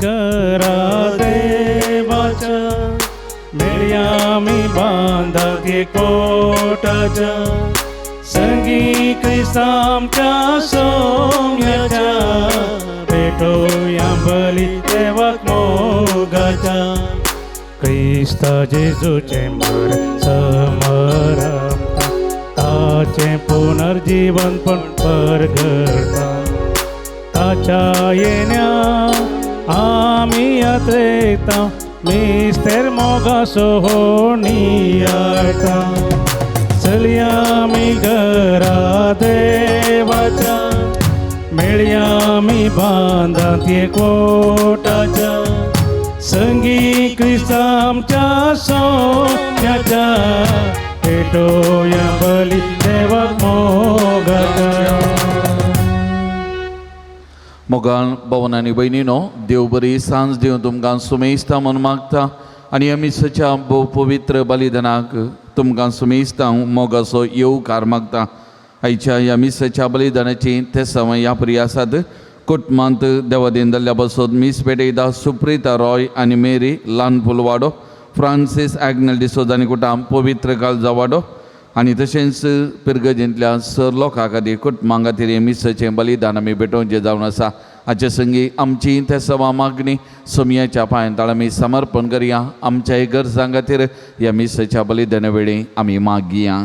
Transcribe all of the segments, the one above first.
करा देवाच्या मेळ्या मी बांधा घे कोटाच्या संगी ख्रिस्तांच्या सोन्याच्या भेटूया बली देवाक मोगाच्या ख्रिस्त जेजूचे मर समरमता ताचे पुनर्जीवन पण परगडता ताच्या येण्या आम्ही यात्रेता मिस्तेर मोगा सोहोनी आता चलया मी घरा देवाच्या मेळया मी बांधा ते कोटाच्या संगी ख्रिस्तांच्या सोन्याच्या भेटूया बली देवाक मोगाच्या. मोगान भवनांनी बहिणीनो देव बरी सांज देव तुमकां सुमेस्ता म्हणून मागता आनी आमी सच्या भोव पवित्र बलिदानाक तुमकां सुमेस्ता मोगाचो येवकार मागता. आयच्या ह्या मिसाच्या बलिदानाची ते समय ह्या परी आसात. कुटुंबांत देवादेन जाल्ल्या बसोत मीस पेटयता सुप्रिता रॉय आनी मेरी ल्हान पुलवाडो फ्रांसीस ॲग्नेल डिसोज आनी कुटाम पवित्र काळजा वाडो आनी तशेंच पिरगजेंतल्या सर लोकां खातीर कुटुंबां खातीर हे मिसाचें बलिदान आमी भेटोवचें जावन आसा. हाचे संगी आमची ते सवा मागणी सोमयाच्या पांयांतळ आमी समर्पण करया. आमच्या गरजां खातीर ह्या मिसाच्या बलिदाना वेळी आमी मागया.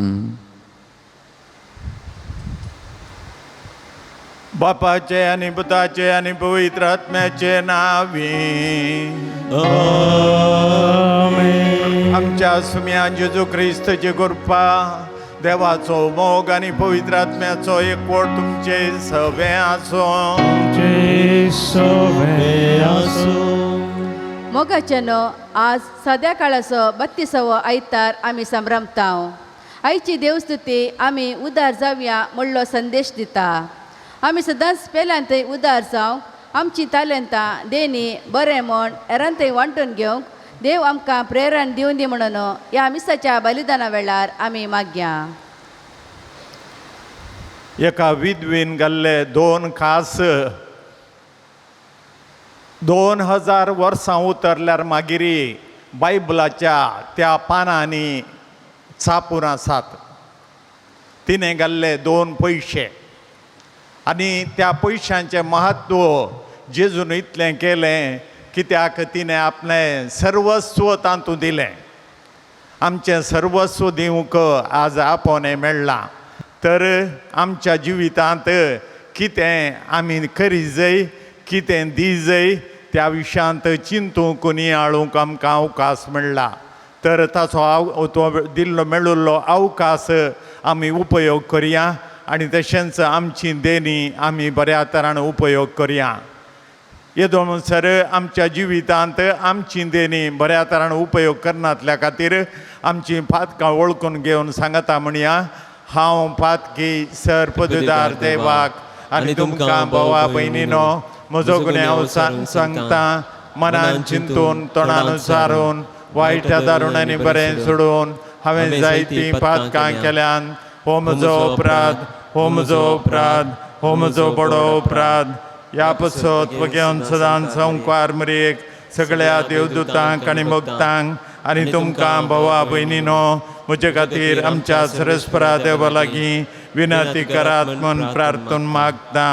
बापाचे आनी पुताचे आनी पवित्र आत्म्याचे नावी आमच्या सुम्या जेजू क्रिस्तची कृपा देवाचो मोग आनी पवित्र आत्म्याचो एकवट तुमचे सवे आसो. मोगाचेनो आज सद्या काळाचो 32वो आयतार आमी संभ्रमता. आयची देवस्तुती आमी उदार जावया म्हणलो संदेश दिता. आमी सदांच पेल्यान थंय उदार जावं आमची तालंतां देणी बरें म्हण हेरान थंय वांटून घेवंक देव आमकां प्रेरण दिवन दी म्हणून ह्या मिसाच्या बलिदाना वेळार आमी मागया. एका विधवेन घाल्ले 2 खास 2000 वर्सां उतरल्यार मागिरी बायबलाच्या त्या पानांनी छापून आसात. तिणें घाल्ले 2 पयशे आनी त्या पयशांचें महत्व जेजून इतलें केलें कित्याक तिणें आपलें सर्वस्व तातूंत दिलें. आमचें सर्वस्व दिवंक आज आपोवणें मेळ्ळां. तर आमच्या जिवितांत कितें आमी करी जाय कितें दी जाय त्या विशयांत चिंतूंक नियाळूंक आमकां अवकाश मेळ्ळा. तर ताचो तो दिल्लो मेळिल्लो अवकाश आमी उपयोग करया आनी तशेंच आमची देणी आमी बऱ्या तरान उपयोग करया. येदो म्हणसर आमच्या जिवितांत आमची देणी बऱ्या तरान उपयोग करनातल्या खातीर आमची पातकां वळखून घेवन सांगता म्हणया. हांव पातकी सर पदवीदार देवाक आनी तुमकां भोवा भयणीनो म्हजो गुन्यांव हांव सांगता. मनान चिंतून तोंडान उसारून वायट दारुणांनी बरें सोडून हांवें जायतीं पातकां केल्यान हो म्हजो अपराध हो म्हजो अपराध हो म्हजो बडो अपराध. ह्या पसत घेवन सदांच संवकार मरेक सगळ्या देवदूतांक आनी भक्तांक आनी तुमकां भोवा भयणीनो म्हजे खातीर आमच्या सरस्परा देवा लागीं विनंती करात म्हूण प्रार्थून मागता.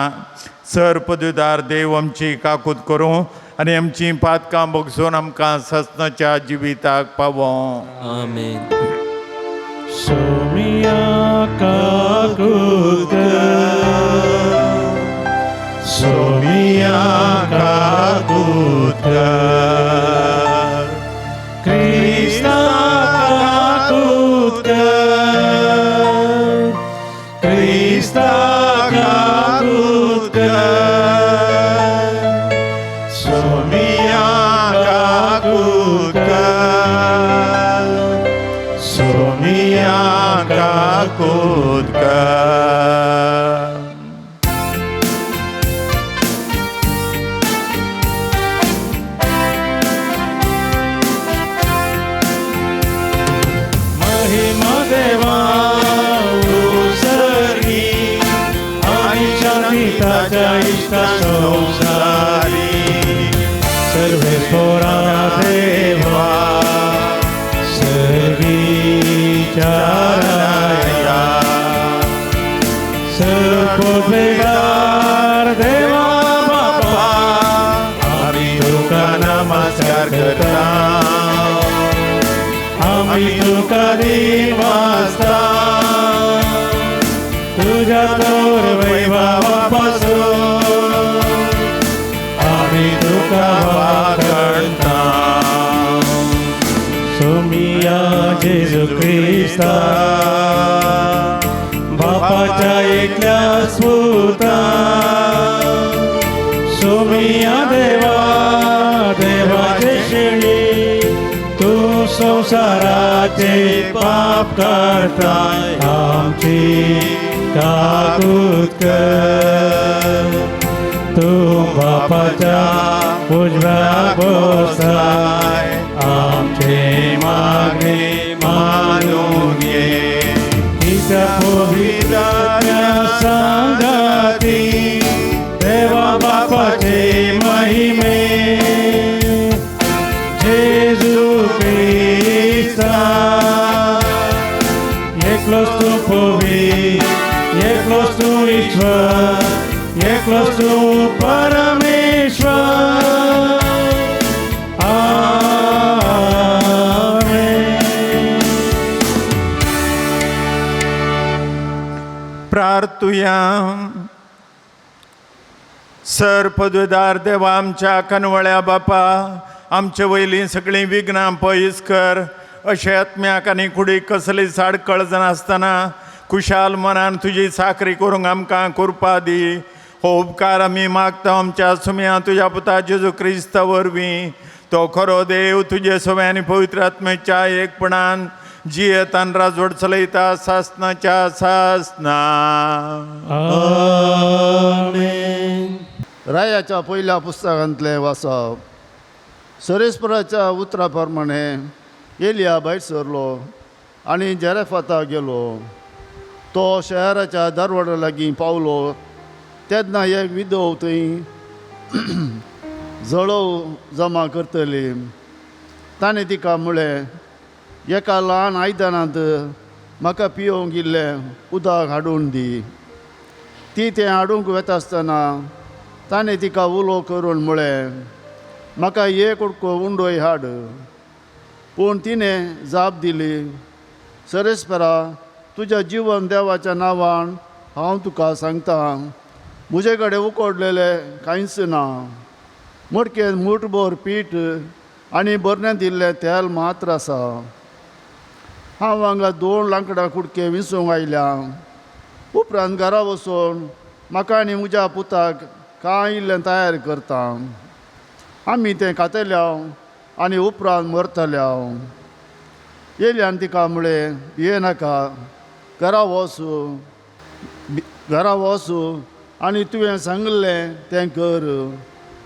सर पदवीदार देव आमची काकूत करूं आनी आमची पातकां भोगसून आमकां ससनाच्या जिविताक पावों. आमेन. सोमिया काकूत सोमिया काकूत क्रिस्ता काकूत क्रिस्ता काकूत सोमिया काकूत कर सोमिया काकूत कर महिमा देवा उसर्गी आणि शांतीच्या इष्टा संसारी सर्वेश्वरा देवा सर्गीच्या राया सर्वोपकार देवा बापा आम्ही तुका नमस्कार करता आम्ही तुका वाचता तुझ्या तोर वैभवापासून आम्ही तुका वागणता सोमिया जेजू ख्रिस्ता बापाच्या एकल्या स्फुता सोमिया देवा देवाचे शेळी तू संसाराचे पाप करताय आमची काकूत कर तू बापाच्या उजव्या बसाय आमचे मागे मानून घे तिच्या पवित्राच्या संगती देवा बापाचे महिमे जेजू ख्रिस्ता एकलोच तू पवित्र एकलोच तू ईश्वर एकलोच तू परमेश्वर आमेन. प्रार्थुया सर पदवीदार देवा आमच्या कनवळ्या बापा आमचे वयली सगळीं विघ्नां पयस कर अशें आत्म्याक आनी कुडीक कसली साडकळ नासतना खुशाल मनान तुजी साखरी करूंक आमकां कृपा दी हो उपकार आमी मागता आमच्या सुम्या तुज्या पुता जेजू क्रिस्ता वरवीं तो खरो देव तुजे सवे आनी पवित्र आत्मेच्या एकपणान जियेत आनी राजवट चलयता सासनाच्या सासना आमेन. रायाच्या पहिल्या पुस्तकांतलें वाचप सरेस्पराच्या उतरा प्रमाणे एलिया भायर सरलो आनी जरेफाता गेलो तो शहराच्या दारवाडा लागीं पावलो तेन्ना एक विधव थंय जळो जमा करतली ताणें तिका म्हळें एका ल्हान आयदनांत म्हाका पिवंक इल्लें उदक हाडून दी ती तें हाडूंक वता आसतना ताणें तिका उलो करून म्हळें म्हाका एक उडको उंडोय हाड पूण तिणें जाप दिली सरेस्परा तुज्या जीवन देवाच्या नांवान हांव तुका सांगता म्हजे कडेन उकडलेलें कांयच ना मडकेन मूठभर पीठ आनी बरण्यान दिल्लें तेल मात्र आसा हांव हांगा 2 लांकडां कुडके विंसूंक आयल्या उपरांत घरा वचून म्हाका आनी म्हज्या पुताक कांय इल्लें तयार करता आमी तें खातल्या आनी उपरांत मरतल्या येयल्यान तिका म्हळें येनाका घरा वचू आनी तुवें सांगलें तें कर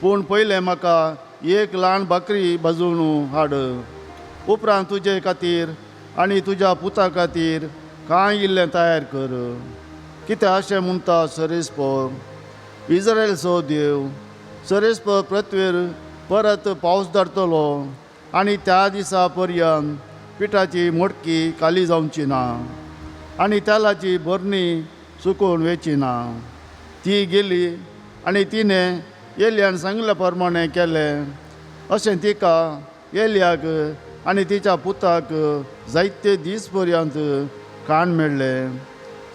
पूण पयलें म्हाका एक ल्हान भाकरी भाजून हाड उपरांत तुजे खातीर आनी तुज्या पुता खातीर कांय इल्लें तयार कर कित्याक अशें म्हणटा सरेस्पो इस्रायलचो देव सरेस्पो पृथ्वीर परत पावस धरतलो आनी त्या दिसा पर्यंत पिठाची मडकी खाली जावची ना आनी तेलाची बरणी सुकून वयची ना ती गेली आनी तिणें एलियान सांगल्या प्रमाणें केलें अशें तिका एलियाक आनी तिच्या पुताक जायते दीस पर्यंत खाण मेळ्ळें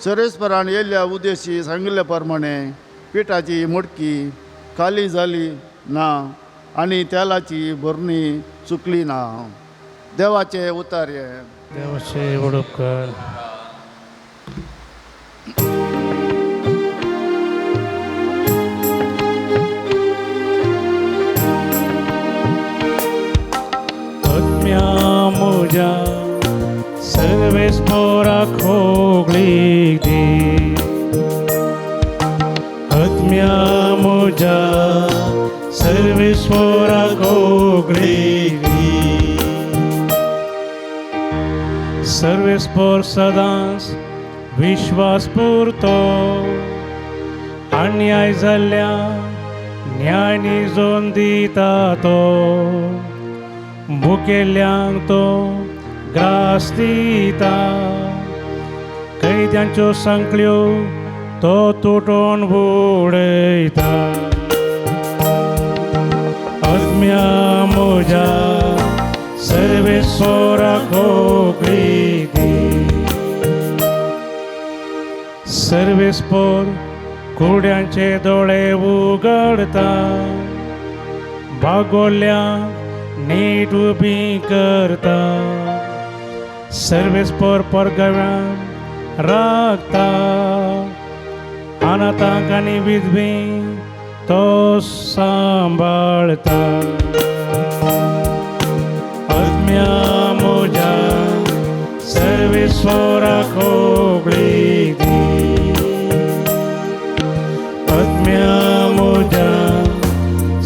सरेस्परान एलिया उद्देशी सांगल्या प्रमाणें पिठाची मडकी खाली जाली ना आनी तेलाची बरणी चुकली ना देवाचे उतार हे देवाचे उडोपकार म्हज्या सर्वेस्पोराक होगळीक दी. आत्म्या म्हज्या सर्वेस्पोराक होगळीक दी. सर्वेस्पोर सदांच विश्वास पुरतो, अन्याय जाल्ल्या न्याय निजोवन दिता तो. भुकेल्यांक तो ग्रास दिता, कैद्यांच्यो सांकळ्यो तो तुटोवन बुडयता. आत्म्या म्हज्या सर्वेस्वराक होगळीक दी. सर्वेस्पोर कुड्यांचे दोळे उगडता, बागोल्यांक नीट उबी करता. सर्वेस्पोर परगव्यांक राखता, अनाथांक आनी विधवींक तो सांबाळता. आत्म्या म्हज्या सर्वेस्वराक होगळीक दी. आत्म्या म्हज्या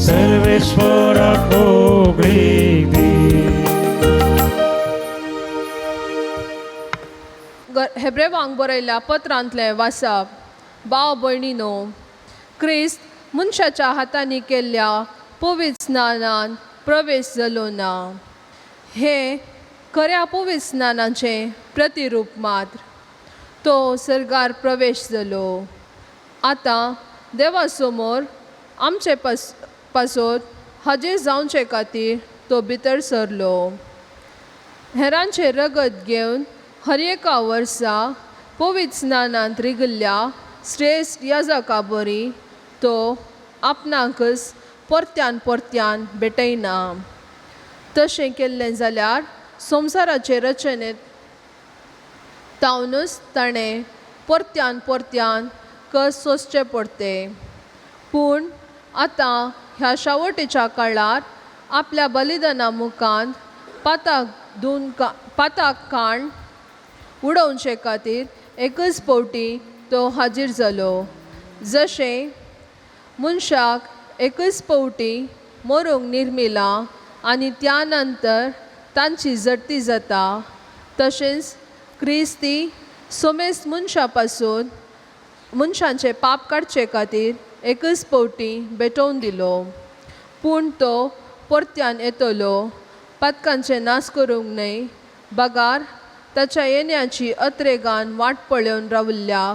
सर्वेस्वराक होगळीक दी. हेब्रेवांक बरयल्ल्या पत्रांतले वाचप. भाव भयणीनो, क्रिस्त मनशाच्या हातांनी केल्ल्या पवित्र स्नानांत प्रवेश जालो ना. हे खऱ्या पवित्र स्नानाचें प्रतिरूप मात्र. तो सर्गार प्रवेश जालो. आतां देवा समोर आमचे पासोर हाजीर जावचे खातीर तो भितर सरलो. हेरांचे रगत घेवन हर एका वर्सा पवित्र स्नानांत रिगिल्ल्या श्रेश्ठ याजका बरी तो आपणाकच परत्यान परत्यान भेटयना. तशें केल्लें जाल्यार संवसाराचे रचनेंत तावनूच ताणें परत्यान परत्यान कस सोंसचें पडटे. पूण आतां ह्या शेवटेच्या काळार आपल्या बलिदाना मुखांत पाताक काण उडोवचे खातीर एकच फावटी तो हाजीर जालो. जशें मनशाक एकच फावटी मरूंक निर्मिला आनी त्या नंतर तांची जडटी जाता, तशेंच क्रिस्ती सोमेस्त मनशा पासून मनशांचे पाप काडचे खातीर एकच फावटी भेटोवन दिलो. पूण तो परत्यान येतलो, पातकांचे नाश करूंक न्हय, बगार ताच्या येण्याची अत्रेगान वाट पळोवन राविल्ल्या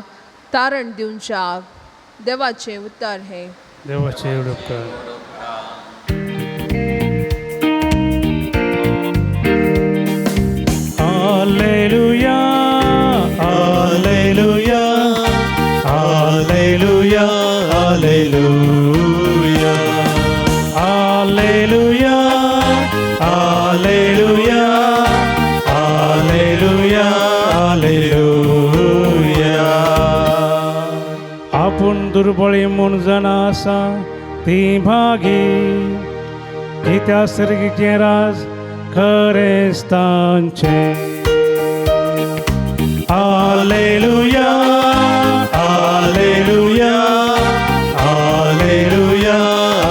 तारण दिवच्याक. देवाचें उतर हे. देवाचे उपकार. Alleluia, Alleluia, Alleluia, Alleluia, Alleluia, Alleluia, Alleluia, Alleluia. आपूण दुर्बळी म्हूण जाणा आसा ती भागी, ती त्या सर्गीचे राज खरेंच तांचें. Alleluia, Alleluia, Alleluia,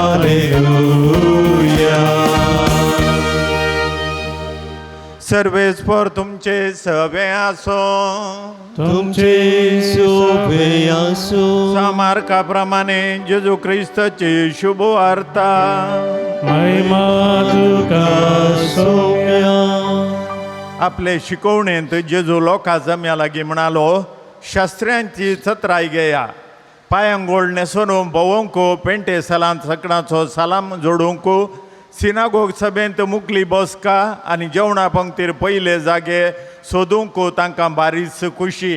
Alleluia. सर्वेस्पर तुमचे सवे आसो. तुमचे सोबे आसो. सामार्काप्रमाणे जेजू ख्रिस्ताची शुभ वार्ता. महिमा तुका सौम्या. आपले शिकवणेंत जेजू लोकां जम्या लागीं म्हणालो, शास्त्र्यांची सत्राय घेया, पांयांक न्हेसोन भोवंक, पेंटे सालांत सकणाचो सालाम जोडूंक, सिनागोग सभेंत मुखली बसका आनी जेवणा पंक्तीर पयले जागे सोदूंक तांकां बारीच खुशी.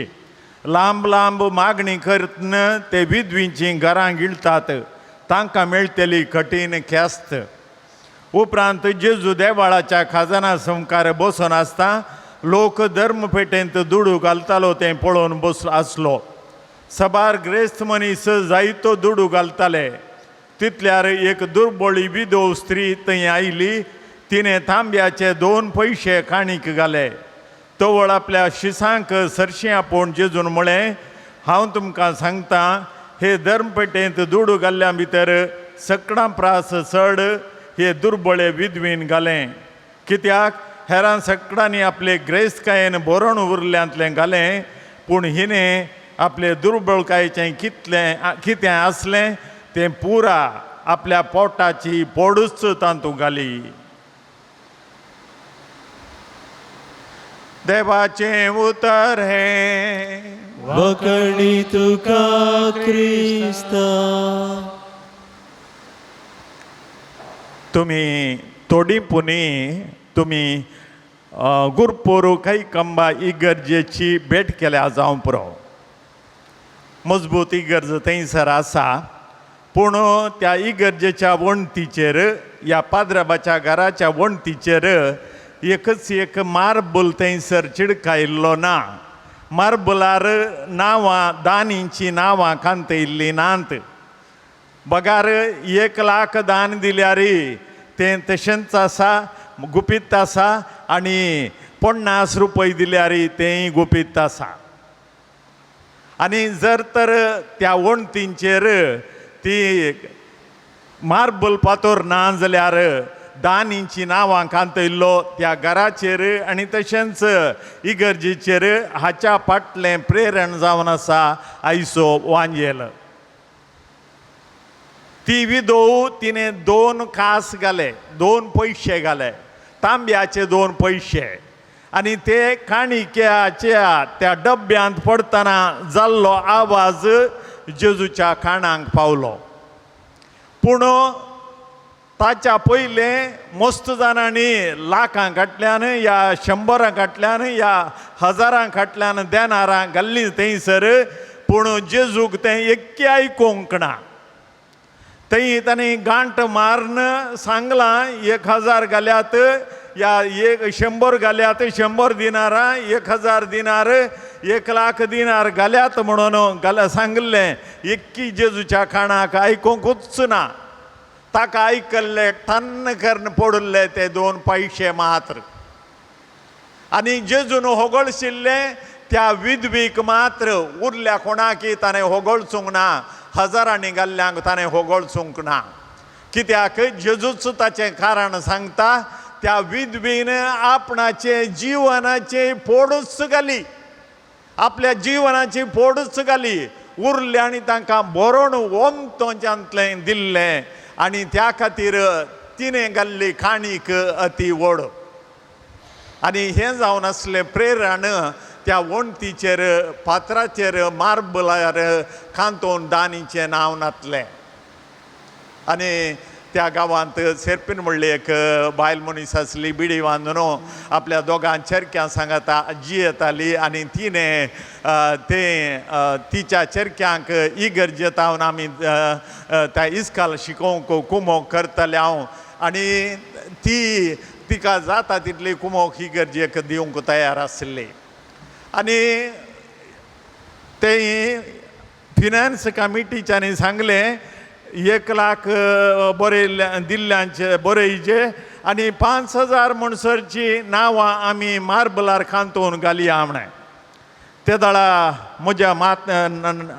लांब लांब मागणी करतन ते विधवींची घरां गिळटात, तांकां मेळटली कठीण ख्यास्त. उपरांत जेजू देवाळाच्या खाजना संकार बसून आसता लोक धर्मपेटेंत दुडू घालतालो तें पळोवन आसलो. सभार ग्रेस्त मनीस जायतो दुडू घालताले. तितल्यार एक दुर्बळी विधव स्त्री थंय आयली. तिने तांब्याचे 2 पैसे काणीक घाले. तवळ आपल्या शिसांक सरशिया पोवन जेजून म्हळें, हांव तुमकां सांगता, हे धर्मपेटेंत दूड घाल्ल्या भितर सकडां प्रास चड हे दुर्बळे विधवीन घालें. कित्याक हेरां सकडांनी आपले ग्रेस्तकायेन बरोवन उरल्यांतलें घालें, पूण हिणें आपले दुर्बळकायेचें कितें आसलें तें पुरा आपल्या पोटाची पोडूच तांतूं घाली. देवाचें उतर हें वखणी तुका क्रिस्ता. तुम्ही तोडीपुनी तुम्ही गुरपोरू काही कंबा इगर्जेची भेट केल्या जावं पुरो. मजबूत इगर्ज थंयसर आसा, पूण त्या इगर्जेच्या वणटीचेर, या पाद्रबाच्या घराच्या वणटीचेर एकच एक मार्बल थंयसर चिडकायिल्लो ना. मार्बलार नांवां, दानींची नांवां कांतयिल्लीं नात. बगार 1,00,000 दान दिल्यार तें तशेंच आसा, गुपीत आसा, आनी 50 रुपये दिल्यार तेंय गुपीत आसा. आनी जर तर त्या वणटींचेर ती मार्बल पातोर ना जाल्यार दानींची नांवां कांतयिल्लो त्या घराचेर आनी तशेंच इगर्जेचेर हाच्या फाटलें प्रेरण जावन आसा आयसो वांजेल. ती विधव तिने 2 कास घाले, 2 पैसे घाले, तांब्याचे 2 पैसे, आनी ते काणिक्याच्या त्या डब्यांत पडतना जाल्लो आवाज जेजूच्या कानाक पावलो. पूण ताच्या पयलें मस्त जाणांनी लाखां फाटल्यान या 100 फाटल्यान या 1000 फाटल्यान देनारां घाल्लीं थंयसर, पूण जेजूक तें एक्की आयकूंक ना. थंय ताणें गांठ मारून सांगलां, 1000 घाल्यात, या 100 घाल्यात, 100 दिनारां, 1000 दिनार, 1,00,000 दिनार घाल्यात म्हणून सांगलें. एक्की जेजूच्या कानाक आयकूंकूच ना. ताका आयकल्ले टन्न करून पडले ते 2 पैसे मात्र. आनी जेजून होगळशिल्ले त्या विधवीक मात्र, उरल्या कोणाकी ताणें होगळचूंक ना. 1000 घाल्ल्यांक ताणें होगळचूंक ना. कित्याक जेजूच ताचें कारण सांगता, त्या विधवीन आपणाचे जिवनाचे फोडूच घाली, आपल्या जिवनाची फोडूच घाली. उरले आनी तांकां बरोवन वोमतोच्यांतलें दिल्लें, आनी त्या खातीर तिणें घाल्ली काणीक अती व्हड. आनी हें जावन आसलें प्रेरण त्या वणटीचेर, फातराचेर, मार्बलार कांतोवन दानीचें नांव नातलें. आनी त्या गांवांत सेर्पीन म्हणली एक बायल मनीस आसली, बिडी बांदून आपल्या दोगां चेरक्यां सांगात जियेताली. आनी तिणें तिच्या चेरक्यांक इगर्जेत हांवन आमी त्या इस्काल शिकोवंक कुमोक करतले हांव, आनी तिका जाता तितली कुमोक इगर्जेक दिवंक तयार आसली. आनी ते फिनान्स कमिटीच्यांनी सांगलें 1,00,000 बरय दिल्ल्यांचे बरयचे, आनी 5,000 म्हणसरची नांवां आमी मार्बलार कांतोवन घालया म्हणलें. ते दाळा म्हज्या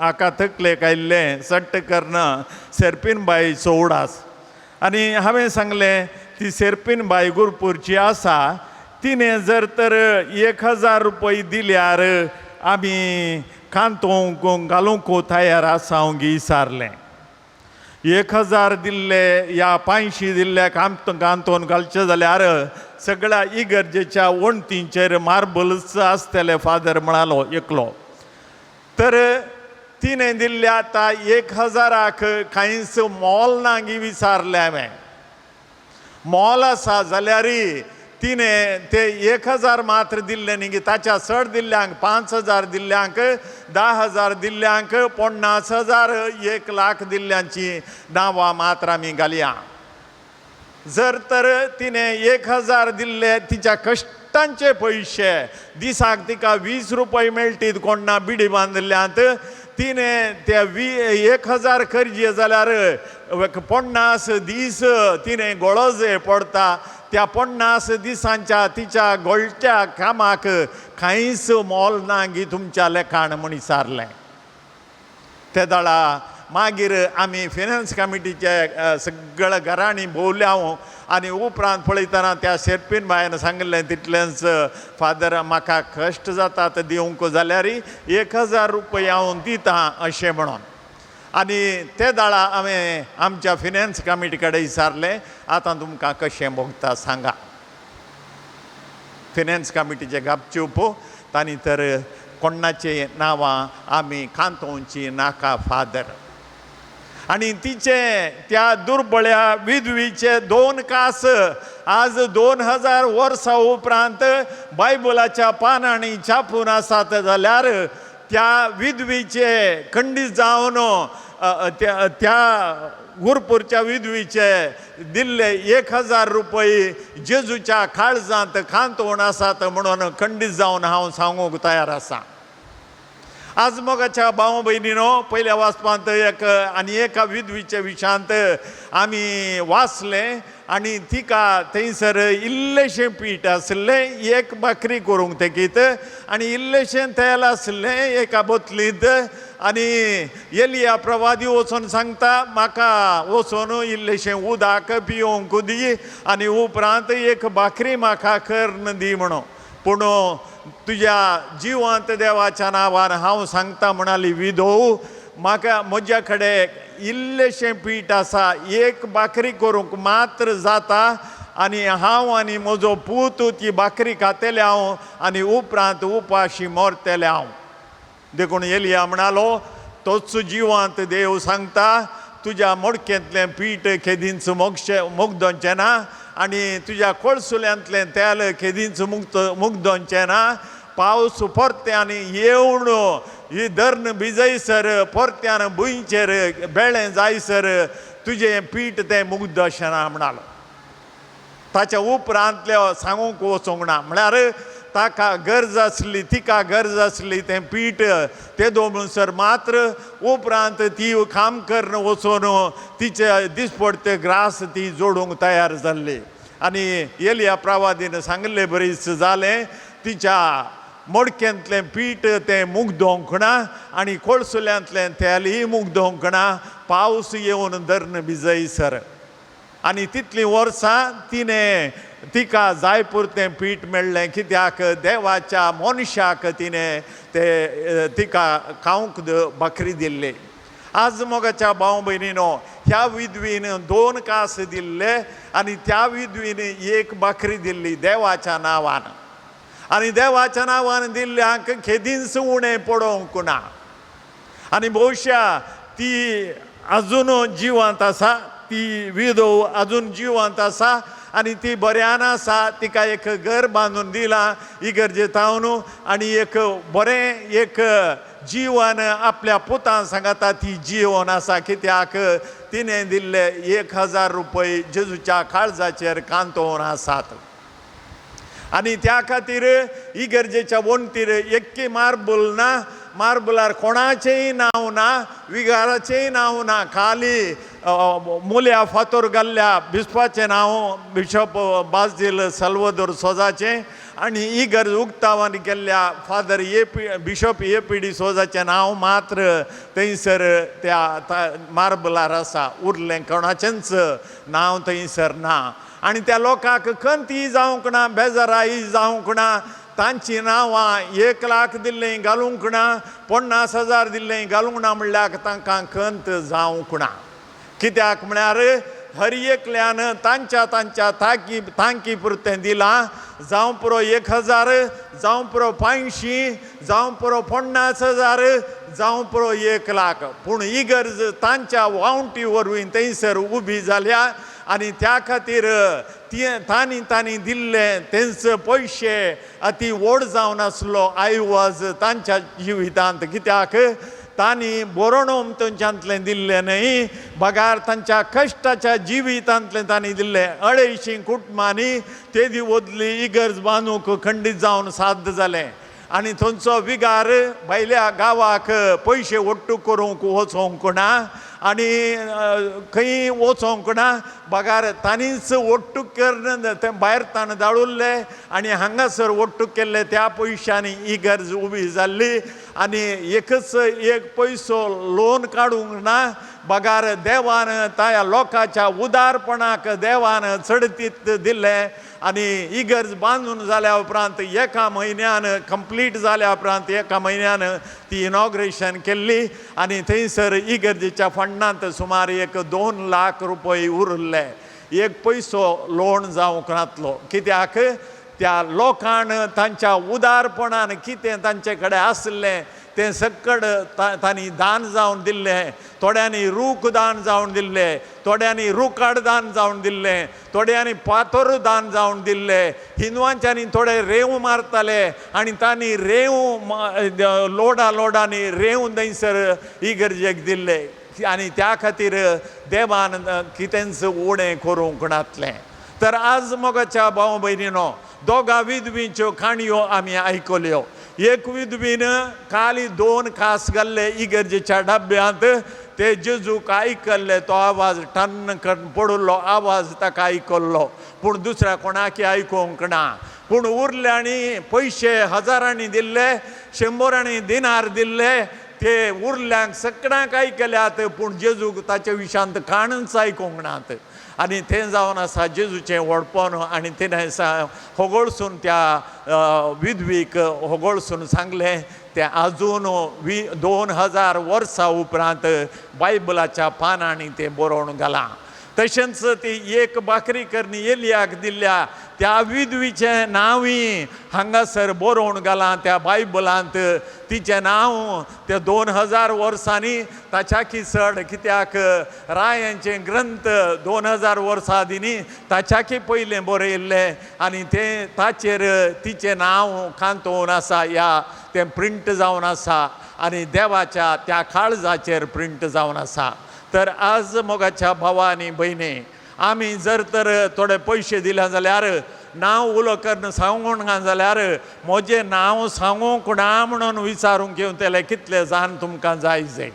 हाका तकलेक आयिल्लें सट्ट कर्ण सेर्पीन बाईचो उडास. आनी हांवें सांगलें, ती सेर्पीन बाई गुरपूरची आसा, तिणें जर तर 1,000 रुपये दिल्यार आमी कांतोवंक घालूंक तयार आसा हांव विचारलें. 1,000 दिल्ले या 500 दिल्ले कांतोवन घालचे जाल्यार सगळ्या इगर्जेच्या वणटींचेर मार्बल्स आसतले, फादर म्हणालो एकलो. तर तिणें दिल्ले आतां 1,000क कांयच मोल ना गी विचारलें हांवें. मोल आसा जाल्यार तिणें ते 1,000 मात्र दिल्ले न्ही गे, ताच्या चड दिल्ल्यांक 5,000 दिल्ल्यांक, 10,000 दिल्ल्यांक 50,000, 1,00,000 दिल्ल्यांची नांवां मात्र आमी घालया. जर तर तिणें 1,000 दिल्ले, तिच्या कश्टांचे पयशे, दिसाक तिका 20 रुपये मेळटीत कोणा बिडी बांदिल्ल्यांत, तिणें ते 1,000 करचे जाल्यार 50 दीस तिणें गळोजे पडटा. त्या 50 दिसांच्या तिच्या गोळच्या कामाक कांयच मोल ना गी तुमच्या लेखान म्हण विचारलें. ते दाळा मागीर आमी फिनान्स कमिटीचे सगळ्या घरांनी भोंवल्या आनी उपरांत पळयतना त्या शेर्पीन बायन सांगलें तितलेंच फादर म्हाका कश्ट जातात दिवंक जाल्यार 1000 रुपया हांव दितां अशें म्हणून. आनी ते दाळा हांवें आमच्या फिनान्स कमिटी कडेन विचारलें आतां तुमकां कशें भोगता सांगा. फिनान्स कमिटीचे गपचूप तांणी तर कोणाचे नांवां आमी कांतोवची नाका फादर. आनी तिचे त्या दुर्बळ्या विधवीचे 2 कास आज 2000 वर्सां उपरांत बायबलाच्या पानांनी छापून आसात जाल्यार त्या विधवीचे खंडीत जावन त्या गुरपूरच्या विधवीचे दिल्ले 1000 रुपये जेजूच्या काळजांत कांतोवन आसात म्हणून खंडीत जावन हांव सांगूंक तयार आसां. आज मोगाच्या भाव भयणीनो, पयल्या वाचपांत एका विधवीचे विशांत आमी वाचलें आनी तिका थंयसर इल्लेशें पीठ आसलें, एक भाकरी करूंक तेकीत आनी इल्लेशें तेल आसलें एका बोतलींत. आनी एलिया प्रवादी वचून सांगता म्हाका वचून इल्लेशें उदक पिवंक दी आनी उपरांत एक भाकरी म्हाका करून दी म्हणून. पूण तुज्या जिवांत देवाच्या नांवान हांव सांगता म्हणाली विधो, म्हाका म्हज्या कडेन इल्लेशें पीठ आसा, एक भाकरी करूंक मात्र जाता आनी हांव आनी म्हजो पूत ती भाकरी खातेले हांव आनी उपरांत उपाशी मरतेले हांव. देखून एलिया म्हणालो तोच जिवांत देव सांगता तुज्या मडकेंतलें पीठ केदींच मुगदोंचें ना आनी तुज्या कोळसुल्यांतलें तेल केदींच मुगदोंचें ना. पावस परत्यान येवन ही धरण भिजयसर परत्यान भुंयचेर बेळें जायसर तुजें पीठ तें मुगदोशें ना म्हणालो. ताच्या उपरांतले सांगूंक वचूंक ना. म्हळ्यार ताका गरज आसली, तिका गरज आसली तें पीठ तेदो म्हणसर मात्र उपरांत ती काम करून वचून तिचे दिसपडते ग्रास ती जोडूंक तयार जाल्ली. आनी एलिया प्रवादीन सांगलें बरीच जालें तिच्या मडक्यांतलें पीठ तें मुगदोंक ना आनी कोळसुल्यांतलें तेलय मुगदोंक ना, पावस येवन धरण भिजयसर. आनी तितलीं वर्सां तिणें तिका जाय पुरतें पीठ मेळ्ळें कित्याक देवाच्या मनशाक तिणें तिका खावंक भाकरी दिल्ली. आज मोगाच्या भाव भयणीनो, ह्या विधवीन 2 कास दिल्ले आनी त्या विधवीन एक भाकरी दिल्ली देवाच्या नांवान. आनी देवाच्या नांवान दिल्ल्यांक केदींच उणें पडोवंक ना. आनी भोवशा ती अजून जिवंत आसा, ती विधव अजून जिवंत आसा आनी ती बऱ्यान आसा. तिका एक घर बांदून दिलां इगर्जेत हांव आनी एक बरें एक जीवन आपल्या पुतां सांगता ती जिवन आसा कित्याक तिणें दिल्ले 1000 रुपये जेजूच्या काळजाचेर कांतोवन आसात. आनी त्या खातीर इगर्जेच्या वणटीर एक्की मार्बल ना, मार्बलार कोणाचेंय नांव ना, विगाराचेंय नांव ना, खाली मुल्या फातोर घाल्ल्या बिस्पाचें नांव बिशप बाजील साल्वादोर सोजाचें आनी इगर्ज उक्तावण केल्ल्या फादर बिशप ए.पी.डी. सोजाचें नांव मात्र थंयसर त्या मार्बलार आसा. उरलें कोणाचेंच नांव थंयसर ना. आनी त्या लोकांक खंती जावंक ना, बेजाराई जावंक ना. तांची नांवां 1 लाख दिल्लें घालूंक ना, 50,000 दिल्लें घालूंक ना म्हणल्यार तांकां खंत जावंक ना. कित्याक म्हळ्यार हर एकल्यान तांच्या तांकी पुरतें दिलां. जावं पुरो 1000, जावं पुरो 500, जावं पुरो 50,000, जावं पुरो 1 लाख. पूण इगर्ज तांच्या वावंटी वरवीं थंयसर उबी जाल्या आनी त्या खातीर तांणी दिल्ले तेंच पयशे अती व्हड जावन आसलो आयवाज तांच्या जिवितांत. कित्याक तांणी बरोवण थंयच्यांतलें दिल्लें न्हय, बगार तांच्या कश्टाच्या जिवितांतलें तांणी दिल्लें. 250 कुटुंबांनी तेदी वदली इगर्ज बांदूंक खंडीत जावन साध्य जालें. आनी थंयचो विगार भायल्या गांवाक पयशे ओट्टू करूंक वचोंक ना आनी खंय वचोंक ना बगार तांणीच ओट्टू करून ते भायर ताण धाडुल्ले आनी हांगासर ओट्टू केल्ले त्या पयशांनी इगर्ज उबी जाल्ली आनी एकच एक पयसो लोन काडूंक ना बगार देवान त्या लोकांच्या उदारपणाक देवान चडतीत दिल्ले आनी इगर्ज बांदून जाल्या उपरांत एका म्हयन्यान कंप्लीट जाल्या उपरांत एका म्हयन्यान ती इनॉग्रेशन केल्ली आनी थंयसर इगर्जेच्या फंडांत सुमार एक 2 लाख रुपये उरले एक पयसो लोन जावंक नातलो कित्याक त्या लोकांन तांच्या उदारपणान कितें तांचे कडेन आसलें तें सकड तांणी दान जावन दिल्लें थोड्यांनी रूख दान जावन दिल्लें थोड्यांनी रुखाड दान जावन दिल्लें थोड्यांनी पातोर दान जावन दिल्लें हिंदुवांच्यांनी थोडे रेंव मारताले आनी तांणी रेंव लोडांनी रेंव थंयसर इगर्जेक दिल्ले आनी त्या खातीर देवान कितेंच उणें करूंक नातलें तर आज मोगाच्या भाव भयणीनो दोगा विधवींच्यो काणयो आमी आयकल्यो एक विधवीन खाली 2 कास घाल्ले इगर्जेच्या डब्यांत ते जेजूक आयकल्ले तो आवाज टन्न करून पडुल्लो आवाज ताका आयकल्लो पूण दुसऱ्या कोणाक आयकूंक ना पूण उरल्यांनी पयशे हजारांनी दिल्ले 100 दिनार दिल्ले ते उरल्यांक सगळ्यांक आयकल्यात पूण जेजूक ताचे विशांत काणच आयकूंक नात आनी तें जावन आसा जेजूचें व्हडपण आनी तिणें होगोळसून त्या विधवीक होगोळसून सांगलें तें आजून 2000 वर्सां उपरांत बायबलाच्या पानांनी तें बरोवन घालां तशेंच ती एक बाकरी करणी एलियाक दिल्ल्या त्या विधवीचें नांवूय हांगासर बरोवन घालां त्या बायबलांत तिचें नांव ते 2000 वर्सांनी ताच्याकी चड कित्याक रायांचें ग्रंथ 2000 वर्सां आदींनी ताच्याकी पयलें बरयल्लें आनी तें ताचेर तिचें नांव कांतोवन आसा तें प्रिंट जावन आसा आनी देवाच्या त्या काळजाचेर प्रिंट जावन आसा तर आज मोगाच्या भावांनी भयणी आमी जर तर थोडे पयशे दिले जाल्यार नांव उलो करून सांगूंक ना जाल्यार म्हजें नांव सांगूंक ना म्हणून विचारूंक येवतले कितले जाण तुमकां जाय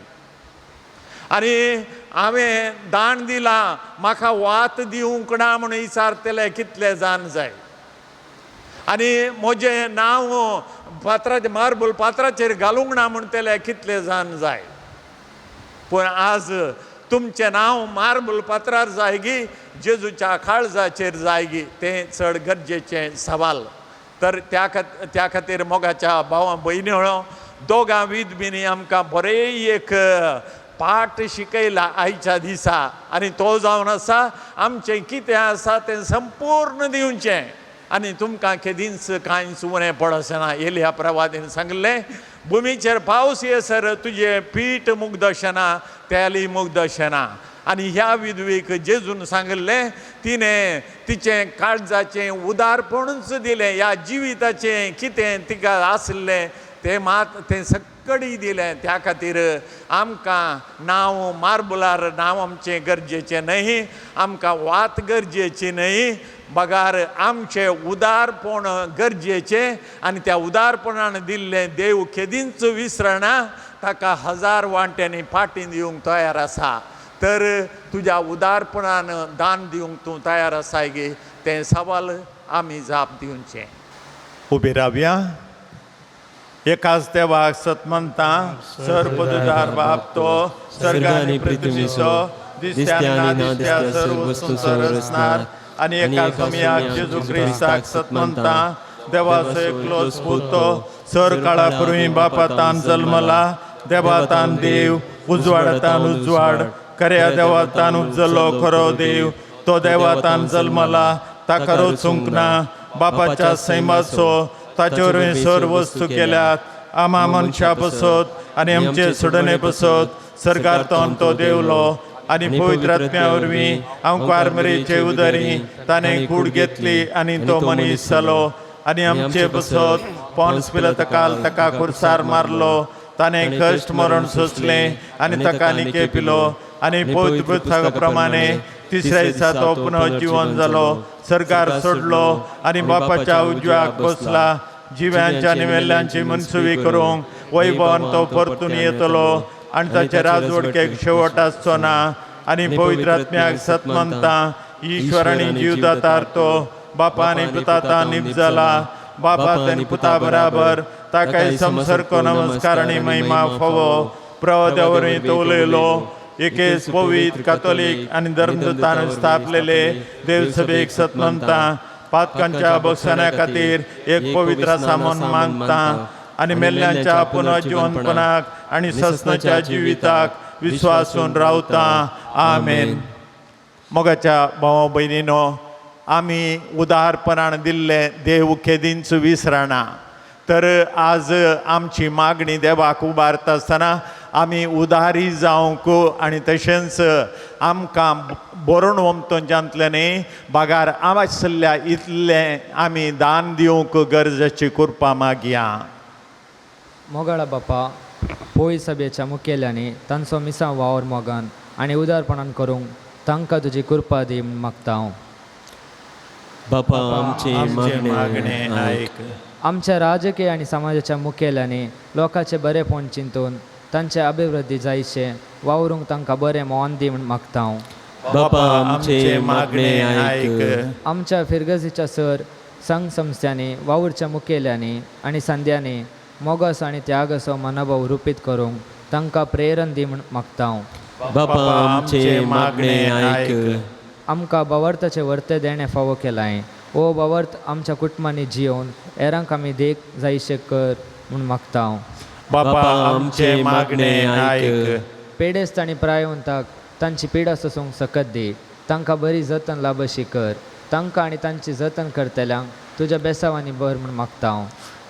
आनी हांवें दान दिलां म्हाका वात दिवंक ना म्हणून विचारतले कितले जाण जाय आनी म्हजें नांव पात्राचेर मार्बल पात्राचेर घालूंक ना म्हणटले कितले जाण जाय पूण आज तुमचें नांव मार्बल पात्रार जाय गी जेजूच्या काळजाचेर जाय गी तें चड गरजेचें सवाल तर त्या खातीर मोगाच्या भावां भयण्यो दोगां विधवींनी आमकां बरें एक पाठ शिकयला आयच्या दिसा आनी तो जावन आसा आमचें कितें आसा तें संपूर्ण दिवचें आनी तुमकां केदींच कांयच उणें पडचें ना एलिया प्रवादीन सांगलें भुमीचेर पावस येसर तुजें पीठ मुग्दशना तेली मुग्दशना आनी ह्या विधवेक जेजून सांगलें तिणें तिचें काळजाचें उदारपणूच दिलें ह्या जिविताचें कितें तिका आसलें तें मात तें सकडी दिलें त्या खातीर आमकां नांव मार्बलार नांव आमचें गरजेचें न्हय आमकां वात गरजेची न्हय बगार आमचें उदारपण गरजेचें आनी त्या उदारपणान दिल्लें देव केदींच विसरना ताका 1000 वांट्यांनी फाटीं दिवंक तयार आसा तर तुज्या उदारपणान दान दिवंक तूं तयार आसाय गे तें सवाल आमी जाप दिवचें उबे रावया एकाच देवाक सत म्हणटा सर्वपदुदार बाप तो सर्गांनी पृथ्वीचो दिसत्या आनी नादिसत्या सर्व वस्तू रचणार आनी एका समयाक जेजू क्रिस्ताक सत म्हणटा देवाचो एकलोच पुतो सर काळा पूर्वी बापातान जल्मला देवातान देव उजवाडातान उजवाड खऱ्या देवातान उजलो खरो देव तो देवातान जल्मला ताका रचूंक ना बापाच्या सैमाचो ताचे वरवीं सर्व वस्तू केल्यात आमा मनशां बसत आनी आमचे सुडणे बसत सर्गांतोन तो देवलो आनी पवित्र आत्म्या वरवीं हांव कार्मेलीचे उदरी ताणें कूड घेतली आनी तो मनीस जालो आनी आमचे बसत पोन्स पिलाताकाल ताका खुर्सार मारलो ताणें कश्ट मरण सोंसलें आनी ताका निके पिलो आनी पवित्र पुस्तका प्रमाणे तिसऱ्या दिसा तो पुनः जिवन जालो सर्गार सोडलो आनी बापाच्या उजव्याक बसला जिव्यांच्या निवेल्यांची मनसुवी करूंक वैभवान तो परतून येतलो आनी ताचे राजवडकेक शेवट आसचो ना आनी पवित्र आत्म्याक सत म्हणटा ईश्वर आनी जीवदातार तो बापा आनी पुताता निप जाला बापात आनी पुता बराबर ताकाय संसर्को नमस्कार आनी महिमा फोवो प्रवद्यावरय तो उलयलो एकेच पवित्र कातोलीक आनी धर्मदूतान स्थापलेले देवसभेक सत म्हणटा पातकांच्या बक्षाण्या खातीर एक पवित्र आसा म्हूण मागता आनी मेल्ल्यांच्या पुनर्जिवंतपणाक आनी ससनाच्या जिविताक विश्वासून रावता आमेन. मोगाच्या भावा भयणीनो, आमी उदारपणान दिल्ले देव खेदींच विसरना. तर आज आमची मागणी देवाक उबारता आसतना आमी उदारी जावंक आनी तशेंच आमकां बरोवन वमतोंच्यातले न्ही बागार आवश्यल्ल्या इतलें आमी दान दिवंक गरजेची कृपा मागया. मोगाळा बापा पोय सभेच्या मुखेल्यांनी तांचो मिसांव वावर मोगान आनी उदारपणान करूंक तांकां तुजी कृपा दी म्हूण मागता हांव. बापा आमचे मागणे मागणे आयक. आमच्या राजकीय आनी समाजाच्या मुखेल्यांनी लोकांचे बरेपण चिंतून तांचे अभिवृद्धी जायचे वावरूंक तांकां बरें मोहन दी म्हूण मागता हांव. बापा आमचे मागणे आयक. आमच्या फिरगजीच्या सर संघ संस्थांनी वावूरच्या मुखेल्यांनी आनी संध्यांनी मोगस आनी त्यागाचो मनोभाव रुपीत करूंक तांकां प्रेरण दी म्हूण मागता हांव. बापा आमचे मागणे आयक. आमकां बावर्ताचे वर्ते देणे फावो केलाय. ओ बावर्त आमच्या कुटुंबांनी जियोवन हेरांक आमी देख जायशे कर म्हूण मागता हांव. बापा आमचे मागणे आयक. पेडेस्त आनी प्रायवंताक तांची पिडा सोसूंक सकत दी. तांकां बरी जतन लाभशी कर. तांकां आनी तांची जतन करतल्यांक तुज्या बेसावांनी बर म्हूण मागता हांव.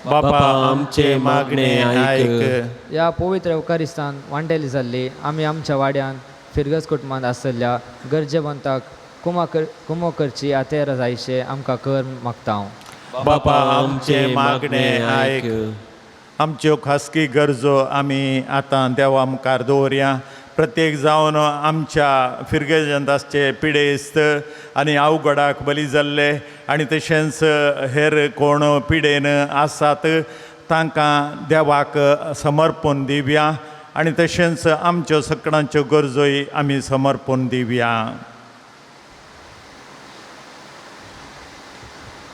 बापा आमचे मागणे आयक. ह्या पवित्र अवकारिस्तान वांटेली जाल्ली आमी आमच्या वाड्यान फिरगज कुटुंबांत आसलेल्या गरजेवंताक कुमो करची आतेर जायशे आमकां कर म्हूण मागता हांव. बापा आमचे मागणे आयक. आमच्यो खासगी गरजो आमी आतां देवा मुखार दवरया. प्रत्येक जावन आमच्या फिरगेजंताचे पिडेस्त आनी अवघडाक बली जाल्ले आनी तशेंच हेर कोण पिडेन आसात तांकां देवाक समर्पण दिवया आनी तशेंच आमच्यो सगळ्यांच्यो गरजोय आमी समर्पण दिवया.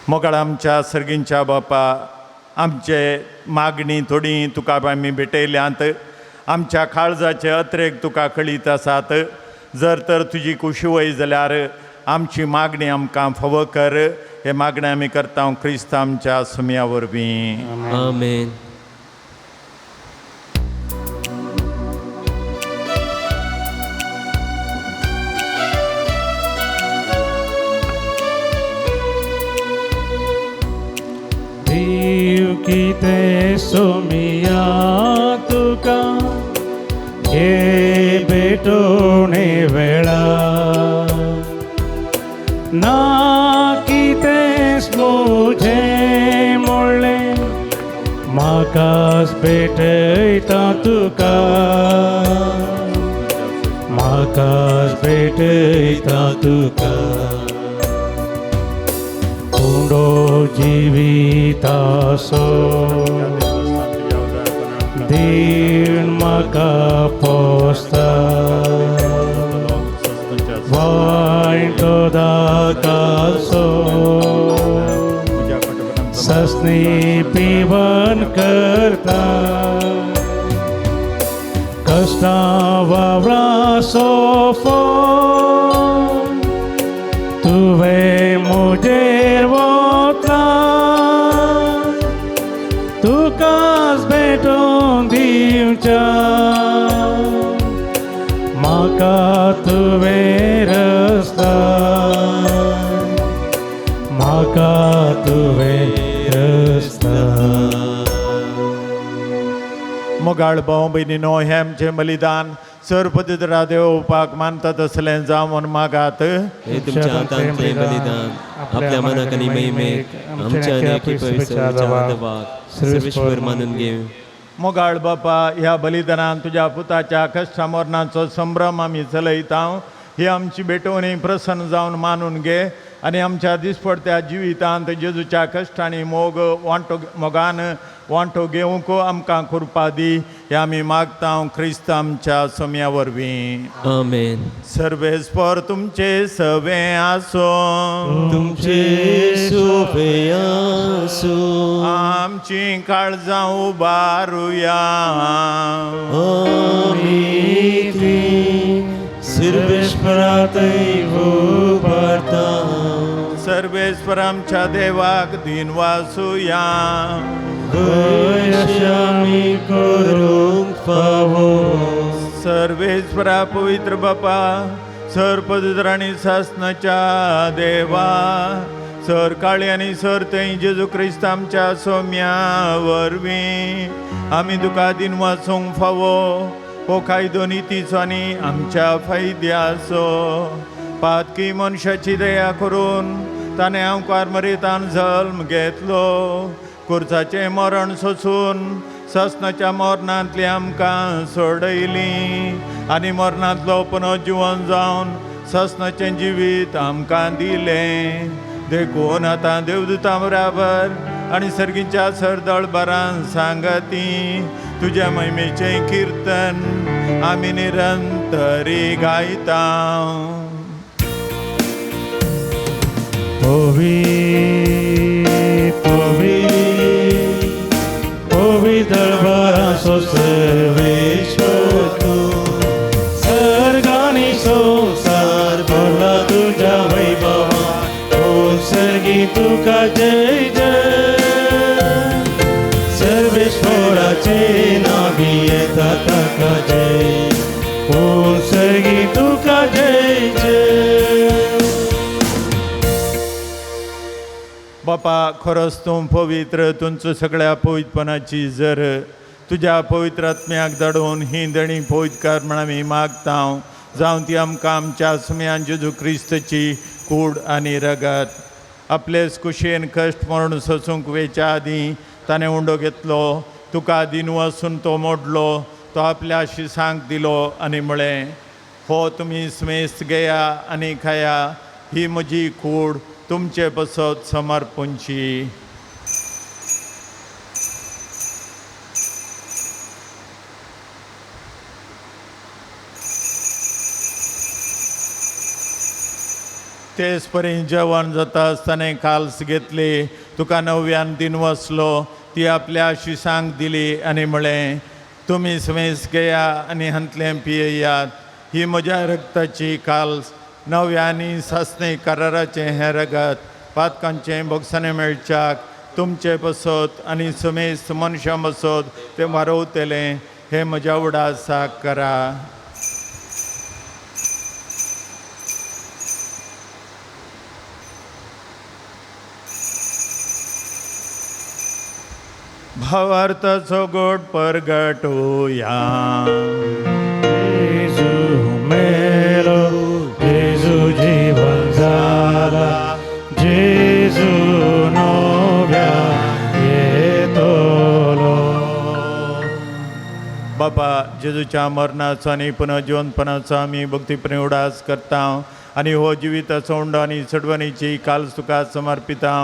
मोगाळ आमच्या सर्गींच्या बापा, आमचे मागणी थोडी तुका आमी भेटयल्यांत आमच्या काळजाचे अत्रेक तुका कळीत आसात. जर तर तुजी कुशी वय जाल्यार आमची मागणी आमकां फावो कर. हे मागणी आमी करता क्रिस्त आमच्या सुमया वरवीं. आमेन. देव कितें सोमिया तुका हे भेटोणे वेळा ना कितेंच मुझे मोडलें म्हाकाच भेटयता तुका म्हाकाच भेटयता तुका कुंडो जिवितासो दिन म्हाका पोसता वायटो दाकासो ससनी पिवन करता कष्टा वावरासो तुवें मुजेर वता तुकाच भेटोवन दिवच्या म्हाका तुवें रस्ता म्हाका तुवें रस्ता. मोगाळ भाव भयणीनो, हें आमचें बलिदान सर्वपवित्र देव उपाक मानता तसलें जावन मागात. हे तुमच्या हातांतलें बलिदान आपल्या मनाक आनी महिमेक आमच्या अनेकी पवित्र सर्वेश्वर मानून घेव. मोगाळ बापा, ह्या बलिदानान तुज्या पुताच्या कश्टा मरणाचो संभ्रम आमी चलयता. ही आमची भेटवणी प्रसन्न जावन मानून घे. आणि आमच्या दिसपडत्या जिवितांत जेजूच्या कश्टांनी मोगान वांटो घेवंक आमकां कृपा दी हे आमी मागता ख्रिस्त आमच्या सोम्या वरवीं. आमेन. सर्वेस्पर तुमचे सवे आसो, तुमचे सोबे आसो. आमची काळजां उबारुया. आमी सर्वेश्वरातय उबारता. सर्वेस्पर आमच्या देवाक दिन वासुया. आमी करूंक फावो. सर्वेस्परा पवित्र बापा, सर पवित्र आनी सासनाच्या देवा, सर काळी आनी सर थंय जेजू क्रिस्त आमच्या सोम्या वरवीं आमी तुका दिन वाचूंक फावो. हो कायदो नितीचो आनी आमच्या फायद्याचो. पातकी मनशाची दया करून ताणें हांव मरेतान जल्म घेतलो. कुर्चाचें मरण सोसून ससनाच्या मरणांतली आमकां सोडयली आनी मरणांतलो पुनर्जीवन जावन ससनाचें जिवीत आमकां दिलें. देखून आतां देवदूतां बराबर आनी सर्गीच्या सरदळबारां सांगती तुज्या महिमेचें किर्तन आमी निरंतरी गायता. दरबाराचो सर्वेश्वर तूं. सर्गांनी संसार भरला तुज्या वैभवान. ओ सर्गी तुका जय जय. सर्वेश्वराचे नावी येता ताका जय. ओ सर्गी तुका जय जय. बापा खरोच तूं पवित्र, तुमचो सगळ्या पवित्रपणाची जर तुज्या पवित्र आत्म्याक धाडून ही दणी पवित्रकार म्हण आमी मागता. जावं ती आमकां आमच्या सुम्यान जेजू क्रिस्तची कूड आनी रगत. आपलेच कुशेन कश्ट मरण सोसूंक वेच्या आदीं ताणें उंडो घेतलो. तुका दिन वसून तो मोडलो. तो आपल्या शिसांक दिलो आनी म्हळें, हो तुमी स्मेस्त घेया आनी खाया. ही म्हजी कूड तुमचे बसत समर्पणची. तेच परी जेवण जाता आसतना काल्स घेतली. तुका नव्यान दिन वसलो. ती आपल्या शिसांक दिली आनी म्हळें, तुमी स्मेस घेया आनी हांतलें पियेयात. ही म्हज्या रक्ताची काल्स, नव्यानी सासणे कराराचें हें रगत. पातकांचें भोगसाणें मेळच्याक तुमचे बसत आनी समेस्त मनशां बसत तें वारवतलें. हें म्हज्या उडासाक करा. भावार्थाचो गोड परगटोया. जेजू जीवन जाला. जेजू नव्या येतलो. बाबा जेजूच्या मरणाचो आनी पुनर्जीवनपणाचो आमी भक्तीपणे उडास करता आनी हो जिविताचो उंडो आनी सडवणीची काल्स तुका समर्पिता.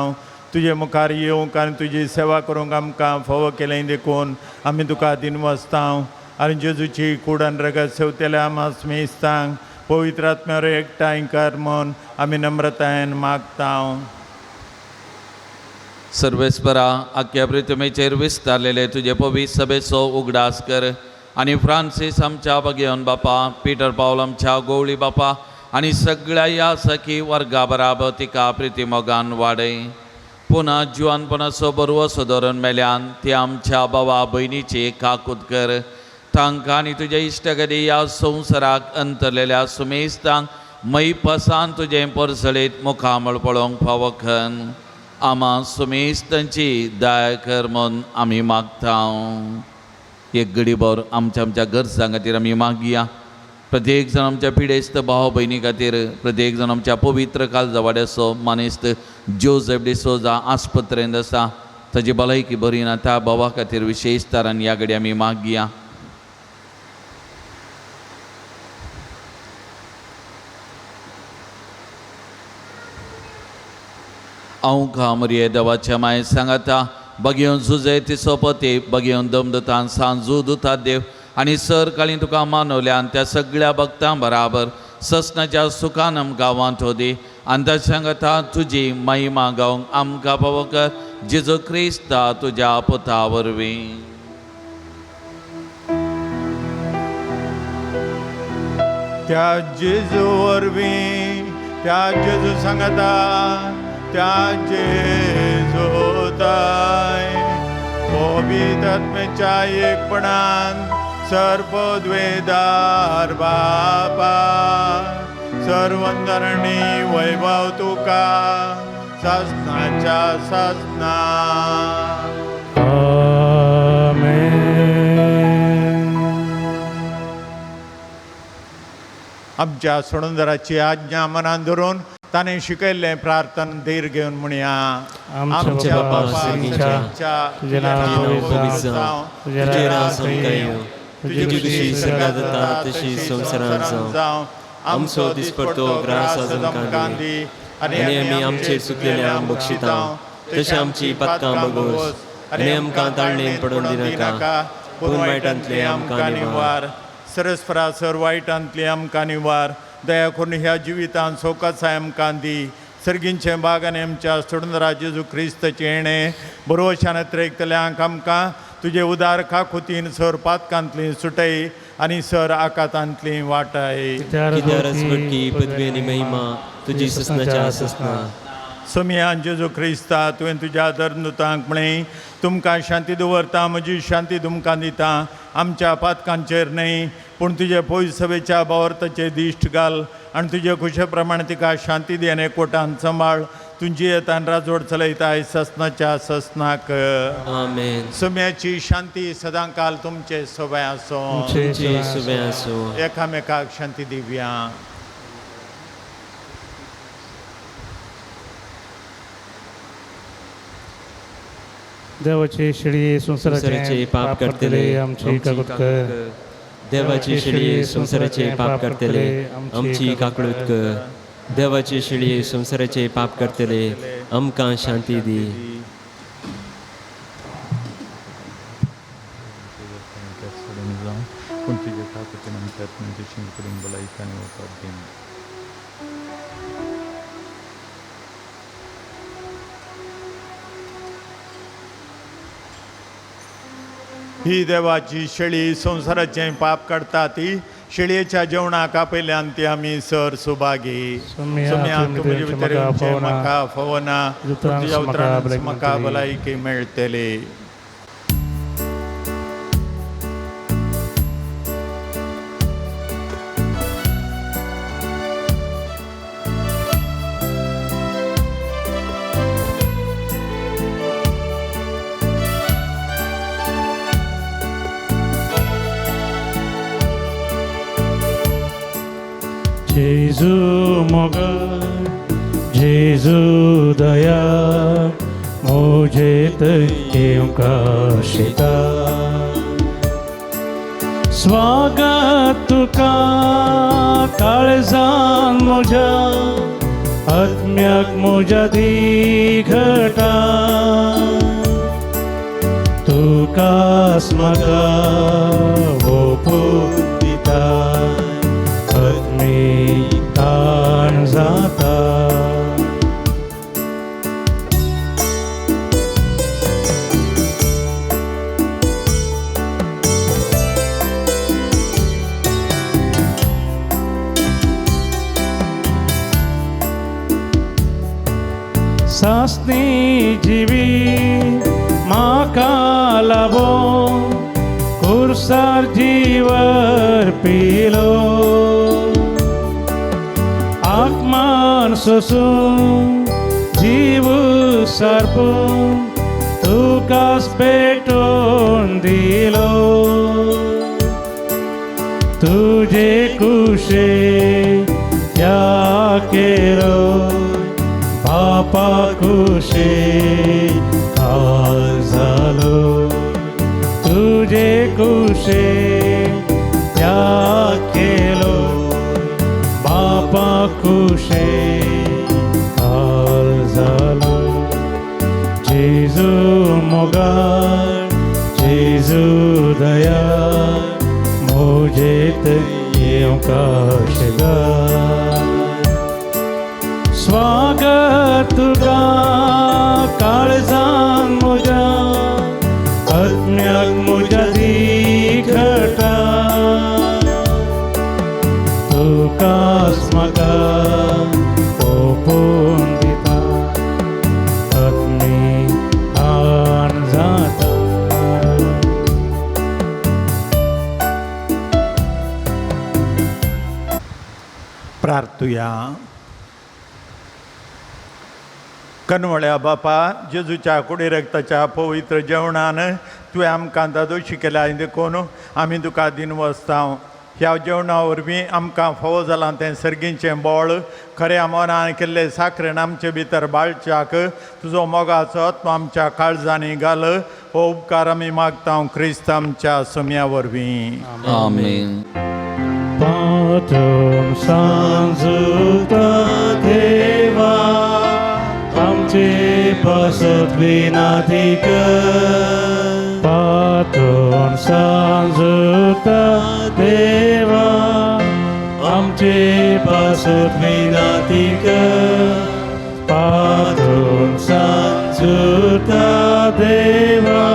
तुजे मुखार येवंक आनी तुजी सेवा करूंक आमकां फावो केलें देखून आमी तुका दिन वसता. आनी जेजूची कूड आनी रगत सेवतेल्या आमा स्मेस्तांक पवित्र आत्म्यार एकठांय कर म्हूण आमी नम्रतायेन मागता. सर्वेस्परा आख्या पृथ्वीचेर विस्तारलेले तुजे पवित्र सभेचो उगडास कर आनी फ्रांसीस आमच्या भगियन बापा, पिटर पावल आमच्या गवळी बापा आनी सगळ्या ह्या सखी वर्गा बराबर तिका प्रितीमोगान वाडय. पुन्हा जुवानपणाचो बरवो सुदारून मेल्यान ती आमच्या भावा भयणीची काकूत कर. तांकां आनी तुज्या इश्टगदी ह्या संवसाराक अंतरलेल्या सुमेस्तांक मैपसान तुजें परसळीत मुखामळ पळोवंक फावो खन. आमा सुमेस्तांची दया कर म्हूण आमी मागता. एक घडीभर आमच्या गरजां खातीर आमी मागया. प्रत्येक जण आमच्या पिडेस्त भाव भयणी खातीर, प्रत्येक जण आमच्या पवित्र काळजावाड्याचो मानेस्त जोसेफ डिसोजा आस्पत्रेंत आसा, ताची भलायकी बरी ना त्या भावा खातीर विशेश तरान ह्या घडी आमी मागया. हांव मरिये देवाच्या माये सांगाता बगेवन झुजे तिचो पती बगेवन दमदतान सांजू दुता देव आनी सर काळी तुका मानवल्यान त्या सगळ्या भक्तां बराबर ससनाच्या सुखान आमकां वांटो दी आनी त्या सांगाता तुजी महिमा गावंक आमकां फावो कर जेजू क्रिस्ता तुज्या पुता वरवीं. त्या जेजू वरवीं त्या जेजू सांगता त्या जेजूताय पवित्र आत्म्याच्या एकपणान सर्वद्वेदार बापा सर्वंदरणी वैभव तुका सासनाच्या सासना. आमच्या सोडूनदाराची आज्ञा मनान धरून ताणें शिकयल्लें प्रार्थना धीर घेवन म्हणया. आमच्या बापा तुझें नांव पवित्र जावं, तुजें राज आमकां येवं, तुजी कशी सगळ्या जाता तशी संवसारांत जावं. आमचो दिसपडटो ग्रास आज आमकां दी आनी आमी आमचेर चुकलेल्यांक बक्षिता तशें आमची पातकां बगोस आनी आमकां ताळणेन पडोवन दिनाका पूण वायटांतले आमकां निवार. सरस्परासर वायटांतली आमकां निवार. दया करून ह्या जिवितांत सोकासाय आमकां दी. सर्गींचे बागान आमच्या सोडूनदारा जेजू क्रिस्ताचें येणें बरोवशान त्रेकतल्यांक आमकां तुजे उदार काकुतीन सर पातकांतली सुटय आनी सर आकातांतली वाटाय. कित्यारसपटकी पदवी आनी महिमा तुजी ससनाच्या ससना. सोम्यान जेजू क्रिस्ता तुवें तुज्या धर्मदुतांक म्हणलें तुमकां शांती दवरता म्हजी शांती तुमकां दिता. आमच्या पातकांचेर न्हय पूण तुजे पयस सभेच्या बावर्ताचेर दिश्ट घाल आनी तुजे खुशे प्रमाणे तिका शांती दी आनी एकवटान सांबाळ. तुजी येतान राजवड चलयताय ससनाच्या ससनाक. आमेन. सोम्याची शांती सदां काल तुमचे सोबय आसूं. तुमचे सुबे आसूं. एकामेकाक शांती दिवया. देवाची शिडी संसाराचे पाप करतले आमची काकूट कर. देवाची शिडी संसाराचे पाप करतले आमची काकूट कर. देवाची शिडी संसाराचे पाप करतले आमकां शांती दी. ही देवाची शेळी संसाराचें पाप काडटा ती शेळयेच्या जेवणाक आपयल्यान ती आमी सर सुभागी. सोम्याक तुमचे भितर म्हाका फवना तुज्या उतरांत म्हाका भलायकी मेळटली. जेजू मोगल जेजू दया मोजेत येवंका शिता. स्वागत तुका काळजान म्हज्या आत्म्याक म्हज्या दिघटा. तुकाच म्हाका ओपून दिता ताण जाता. सासनी जिवी म्हाका लाभो कुर्सार जीवर पिलो. आत्मान सोसून जीव सारपून तुकाच पेटोवन दिलो. तुजे कुशे या केलो बापा कुशे काल जालो. तुजे कुशे या केलो बापा कुशे काल जालो. मोगाळ जेजू दया मोजेत येवकाशगार स्वागत तुका काळजान म्हज्या आत्म्याक म्हज्या दिखटा तुकाच म्हाका ओपून दिता आत्मी आन जाता प्रार्थुया. कनवळ्या बापा, जेजूच्या कुडी रक्ताच्या पवित्र जेवणान तुवें आमकां दादोशी केल्या देखून आमी तुका दिन वसता. ह्या जेवणा वरवीं आमकां फावो जालां तें सर्गीचें बोळ खऱ्या मनान केल्ले साखरेन आमचे भितर बाळच्याक तुजो मोगाचो आत्मा आमच्या काळजांनी घाल. हो उपकार आमी मागता क्रिस्त आमच्या सुम्या वरवीं. आमेन. पातून सांजुता देवा आमचे पासत विनाती कर. पातून सांजुता देवा आमचे पासत विनाती कर. पातून सांजुता देवा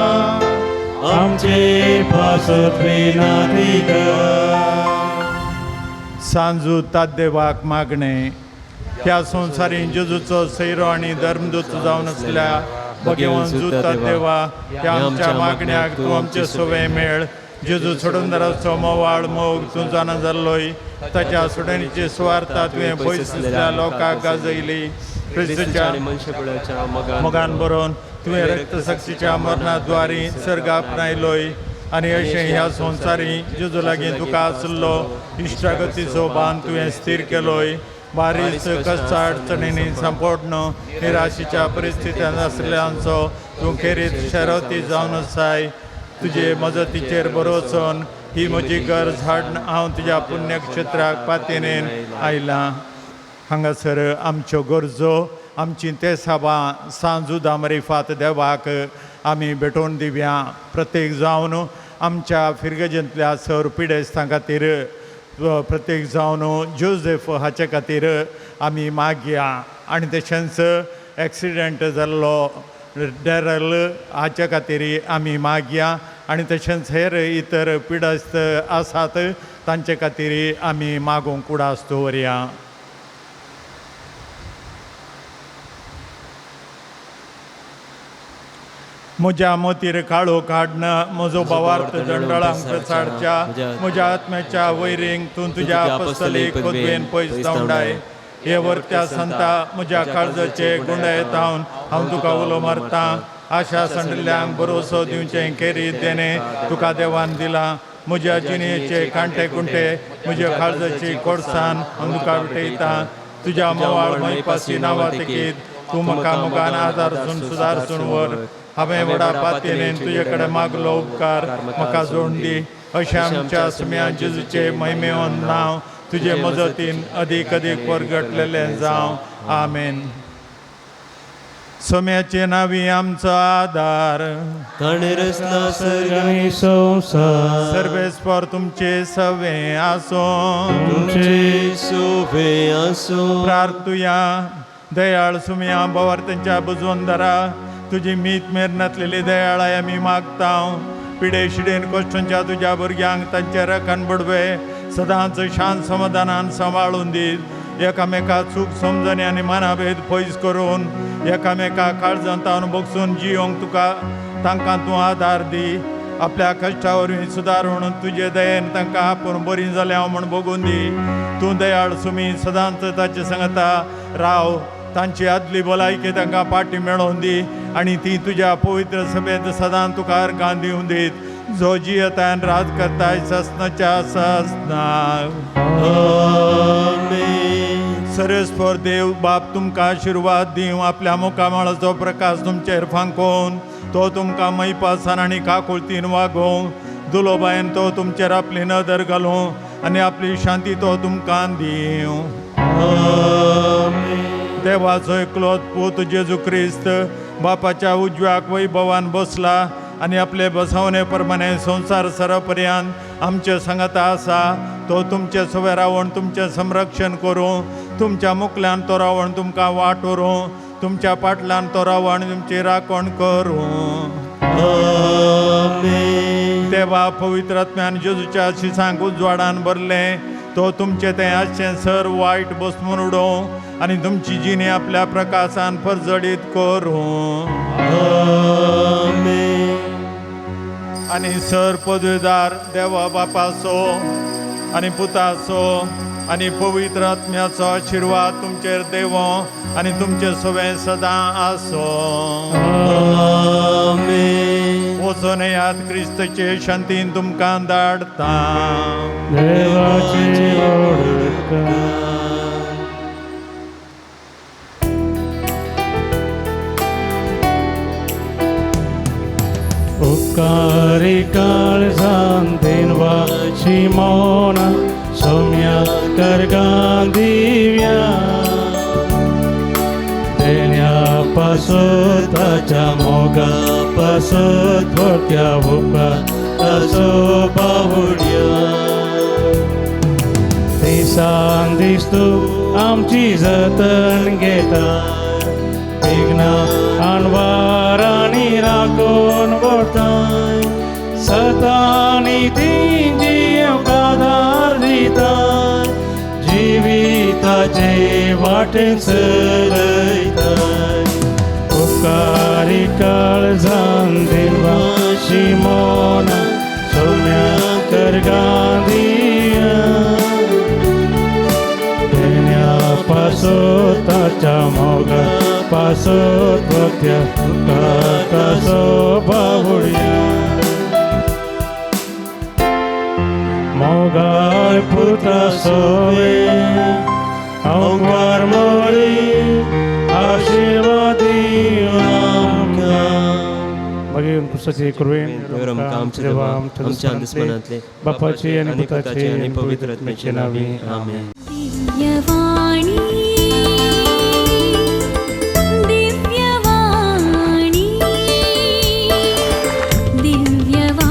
आमचे पासत विनाती कर. सांजू देवाक मागणे. ह्या संवसारीन जेजूचो सैरो आनी धर्मदूत जावन आसल्या भगवान जुता देवा, ह्या आमच्या मागण्याक तूं आमचे सवे मेळ. जेजू सोडूनदाराचो मोवाळ मोग तूं जाणा जाल्लोय, ताच्या सोडणीची सुवार्ता तुवें पयसल्या लोकांक गाजयली. क्रिस्तच्या मोगान बरोवन तुवें रक्तसाक्षीच्या मरणाद्वारी सर्ग आपणायलोय आनी अशें ह्या संवसारी जेजू लागीं तुका आसलो इश्टागतीचो बांद तुवें स्थिर केलोय. बारीक कश्ट अडचणींनी सांपडन निराशेच्या परिस्थितींत आसल्यांचो तूं खेरीत शेरवती जावन आसाय. तुजे मजतीचेर बरोवचोन ही म्हजी गरज हाडून हांव तुज्या पुण्यक्षेत्राक पातयेन आयलां. हांगासर आमच्यो गरजो आमची ते साबां सांजू दामरीफात देवाक आमी भेटोवन दिवया. प्रत्येक जावन आमच्या फिरगजेंतल्या सर पिडेस्तां खातीर, प्रत्येक जावन जोसेफ हाचे खातीर आमी मागया. आनी तशेंच एक्सिडेंट जाल्लो डॅरल हाचे खातीर आमी मागया. आनी तशेंच हेर इतर पिडस्त आसात तांचे खातीर आमी मागूंक कुडास दवरया. म्हज्या मतीर काळो काडना, म्हजो भावार्थ दंडळांक प्रसारच्या. म्हज्या आत्म्याच्या वैरींक तूं तुज्या अपस्तलीक पदवेन पयस धांवडाय. हे वर्त्या संता म्हज्या काळजाचे गुंडायतावन हांव तुका उलो मारतां. आशा संडल्यांक भरोसो दिवचें खेरीत देणे तुका देवान दिला. म्हज्या जिणेचे कांटे कुंटे म्हज्या काळजाची कोडसाण हांव तुका विटयतां. तुज्या मोवाळ मैपासी नांवां तेकीत तूं म्हाका मोगान आदारसून सुदारसून व्हर. हांवें व्हडा पातयेन तुजे कडेन मागलो उपकार म्हाका जोडून दी. अशें आमच्या सुम्या जेजूचे महिमेवन नांव तुजे मजतीन अदीक अदीक परगटलेलें जावं. आमेन. सोम्याचे नांवी आमचो आदार, ताणें रचला सर्ग आनी संवसार सर्वेस्पर तुमचे सवे आसो. तुमचे सोबे आसो. प्रार्थुया. दयाळ सुम्या भवार्थांच्या बुजवंदरा, तुजी मीत मेर नातलेली दयाळाय आमी मागता. पिडे शिडेन कश्टांच्या तुज्या भुरग्यांक तांचे रखण बुडवे सदांच शांत समाधानान सांबाळून दी. एकामेका चूक समजणी आनी मनाभेद पयस करून एकामेका काळजांतावन बगसून जियोंक तुका तांकां तूं आदार दी. आपल्या कश्टा वरवीं सुदारून तुजे दयेन तांकां आपूण बरीं जाल्या म्हूण बगून दी. तूं दयाळ सुमी सदांच ताचे सांगता राव. तांची आदली भलायकी तांकां पाटी मेळोवन दी आनी ती तुज्या पवित्र सभेंत सदां तुका अर्गां दिवं दीत. जो जियेतान राज करताय ससनाच्या ससनाक. सर्वेस्पर देव बाप तुमकां आशिर्वाद दिवं. आपल्या मुखामळाचो प्रकाश तुमचेर फांकोवन तो तुमकां मैपासान आनी काकुळतीन वागोवं. दुलोबायेन तो तुमचेर आपली नदर घालूं आनी आपली शांती तो तुमकां दिवं. देवाचो एकलोच पूत जेजू क्रिस्त बापाच्या उजव्याक वैभवान बसला आणि आपले बसवणेप्रमाणे संसार सरपर्यंत आमचे संगता आसा. तो तुमचे सवे रावण तुमचे संरक्षण करूं, तुमच्या मुखल्यान तो रावण तुमकां वाटोरूं, तुमच्या पाटल्यान तो रावण तुमची राखण करूं. देवा पवित्र आत्म्यान जेजूच्या शिसांक उजवाडान भरले. तो तुमचे ते आशें सर वायट बसमून उडोवं आनी तुमची जिणी आपल्या प्रकाशान परजडीत करूं. आनी सर पदवीदार देवा बापाचो आनी पुताचो आनी पवित्र आत्म्याचो आशिर्वाद तुमचेर देवो आनी तुमचे सगळे सदां आसो. वचून याद क्रिस्तचे शांतीन तुमकां धाडटा. देवाची ओळख उपकारी काळजान देवाची मोना सौम्या करगां दिव्या देण्यापासून ताच्या मोगापासून थोडक्या उपकाराचो बावड्या दिसान दीस तूं आमची जतन घेता विघ्ना आनवारांनी राखून व्हरताय सदांनी तेंची आदार दिताय जिविताचे वाटेन चलयताय. उपकारी काळजान देवाची मोना सौम्या करगां दिया देण्यापासून ताच्या मोगा पासोत भक्त्या काकाचो बावड्या मोगाय पुत्रा सोवे अवकार मोरी आशीर्वादी आमकां मागीर पुस्तकाची कृपेन आमच्या दुस्मनांतले बापाची आनी पुताची आनी पवित्र आत्म्याची नांवे आमेन. दिव्यवाणी दिव्यवाणी दिव्यवाणी